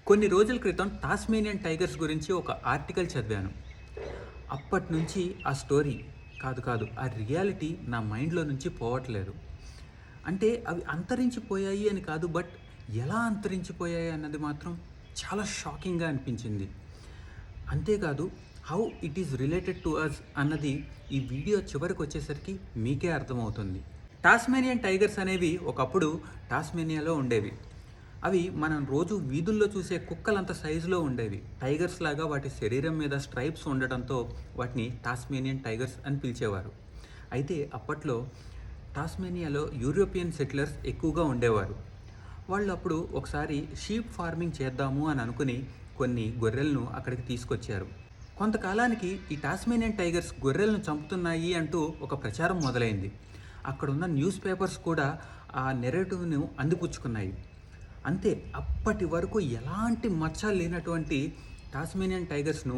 కొన్ని రోజుల క్రితం టాస్మేనియన్ టైగర్స్ గురించి ఒక ఆర్టికల్ చదివాను. అప్పటి నుంచి ఆ స్టోరీ ఆ రియాలిటీ నా మైండ్‌లో నుంచి పోవట్లేదు. అంటే అవి అంతరించిపోయాయి అని కాదు, బట్ ఎలా అంతరించిపోయాయి అన్నది మాత్రం చాలా షాకింగ్‌గా అనిపించింది. అంతేకాదు how it is related to us అన్నది ఈ వీడియో చివరికొచ్చేసరికి మీకే అర్థమవుతుంది. టాస్మేనియన్ టైగర్స్ అనేవి ఒకప్పుడు టాస్మేనియాలో ఉండేవి. అవి మనం రోజు వీధుల్లో చూసే కుక్కలంత సైజులో ఉండేవి. టైగర్స్ లాగా వాటి శరీరం మీద స్ట్రైప్స్ ఉండటంతో వాటిని టాస్మేనియన్ టైగర్స్ అని పిలిచేవారు. అయితే అప్పట్లో టాస్మేనియాలో యూరోపియన్ సెటిలర్స్ ఎక్కువగా ఉండేవారు. వాళ్ళు అప్పుడు ఒకసారి షీప్ ఫార్మింగ్ చేద్దాము అని అనుకుని కొన్ని గొర్రెలను అక్కడికి తీసుకొచ్చారు. కొంతకాలానికి ఈ టాస్మేనియన్ టైగర్స్ గొర్రెలను చంపుతున్నాయి అంటూ ఒక ప్రచారం మొదలైంది. అక్కడున్న న్యూస్ పేపర్స్ కూడా ఆ నెరేటివ్ను అందిపుచ్చుకున్నాయి. అంతే, అప్పటి వరకు ఎలాంటి మచ్చ లేనటువంటి టాస్మేనియన్ టైగర్స్ను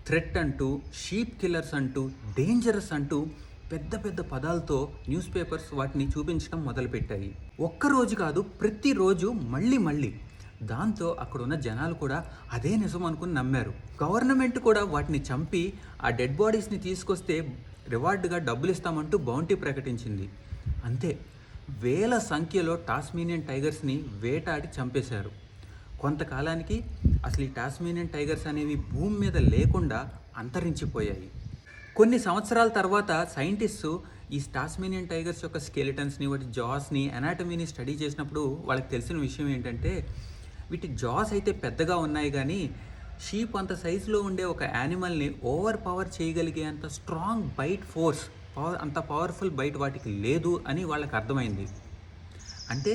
థ్రెట్ అంటూ, షీప్ కిల్లర్స్ అంటూ, డేంజరస్ అంటూ పెద్ద పెద్ద పదాలతో న్యూస్ పేపర్స్ వాటిని చూపించడం మొదలుపెట్టాయి. ఒక్కరోజు కాదు, ప్రతిరోజు మళ్ళీ. దాంతో అక్కడున్న జనాలు కూడా అదే నిజం అనుకుని నమ్మారు. గవర్నమెంట్ కూడా వాటిని చంపి ఆ డెడ్ బాడీస్ని తీసుకొస్తే రివార్డుగా డబ్బులు ఇస్తామంటూ బౌంటీ ప్రకటించింది. అంతే, వేల సంఖ్యలో టాస్మేనియన్ టైగర్స్ని వేటాడి చంపేశారు. కొంతకాలానికి అసలు ఈ టాస్మేనియన్ టైగర్స్ అనేవి భూమి మీద లేకుండా అంతరించిపోయాయి. కొన్ని సంవత్సరాల తర్వాత సైంటిస్టు ఈ టాస్మేనియన్ టైగర్స్ యొక్క స్కెలిటన్స్ని, వాటి జాస్ని, అనాటమీని స్టడీ చేసినప్పుడు వాళ్ళకి తెలిసిన విషయం ఏంటంటే, వీటి జాస్ అయితే పెద్దగా ఉన్నాయి కానీ షీప్ అంత సైజులో ఉండే ఒక యానిమల్ని ఓవర్ పవర్ చేయగలిగే అంత స్ట్రాంగ్ బైట్ ఫోర్స్, అంత పవర్ఫుల్ బైట్ వాటికి లేదు అని వాళ్ళకి అర్థమైంది. అంటే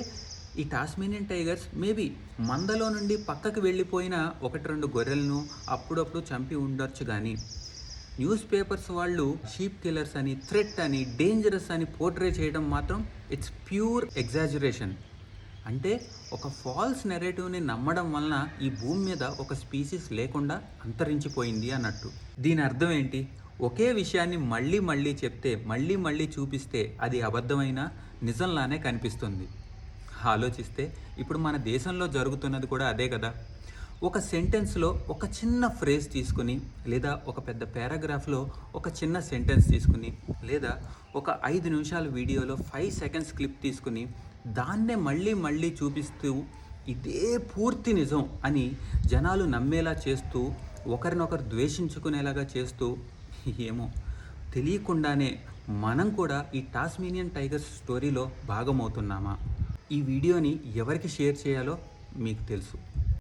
ఈ టాస్మేనియన్ టైగర్స్ మేబీ మందలో నుండి పక్కకు వెళ్ళిపోయిన 1-2 గొర్రెలను అప్పుడప్పుడు చంపి ఉండొచ్చు, కానీ న్యూస్ పేపర్స్ వాళ్ళు షీప్ కిల్లర్స్ అని, థ్రెట్ అని, డేంజరస్ అని పోర్ట్రే చేయడం మాత్రం ఇట్స్ ప్యూర్ ఎగ్జాజరేషన్. అంటే ఒక ఫాల్స్ నెరేటివ్ని నమ్మడం వలన ఈ భూమి మీద ఒక స్పీసీస్ లేకుండా అంతరించిపోయింది అన్నట్టు. దీని అర్థం ఏంటి? ఒకే విషయాన్ని మళ్ళీ చెప్తే, మళ్ళీ చూపిస్తే అది అబద్ధమైన నిజంలానే కనిపిస్తుంది. ఆలోచిస్తే ఇప్పుడు మన దేశంలో జరుగుతున్నది కూడా అదే కదా. ఒక సెంటెన్స్లో ఒక చిన్న ఫ్రేజ్ తీసుకుని, లేదా ఒక పెద్ద పారాగ్రాఫ్లో ఒక చిన్న సెంటెన్స్ తీసుకుని, లేదా ఒక 5 నిమిషాల వీడియోలో 5 సెకండ్స్ క్లిప్ తీసుకుని దాన్నే మళ్ళీ చూపిస్తూ ఇదే పూర్తి నిజం అని జనాలు నమ్మేలా చేస్తూ, ఒకరినొకరు ద్వేషించుకునేలాగా చేస్తూ, ఏమో తెలియకుండానే మనం కూడా ఈ టాస్మేనియన్ టైగర్స్ స్టోరీలో భాగమవుతున్నామా? ఈ వీడియోని ఎవరికి షేర్ చేయాలో మీకు తెలుసు.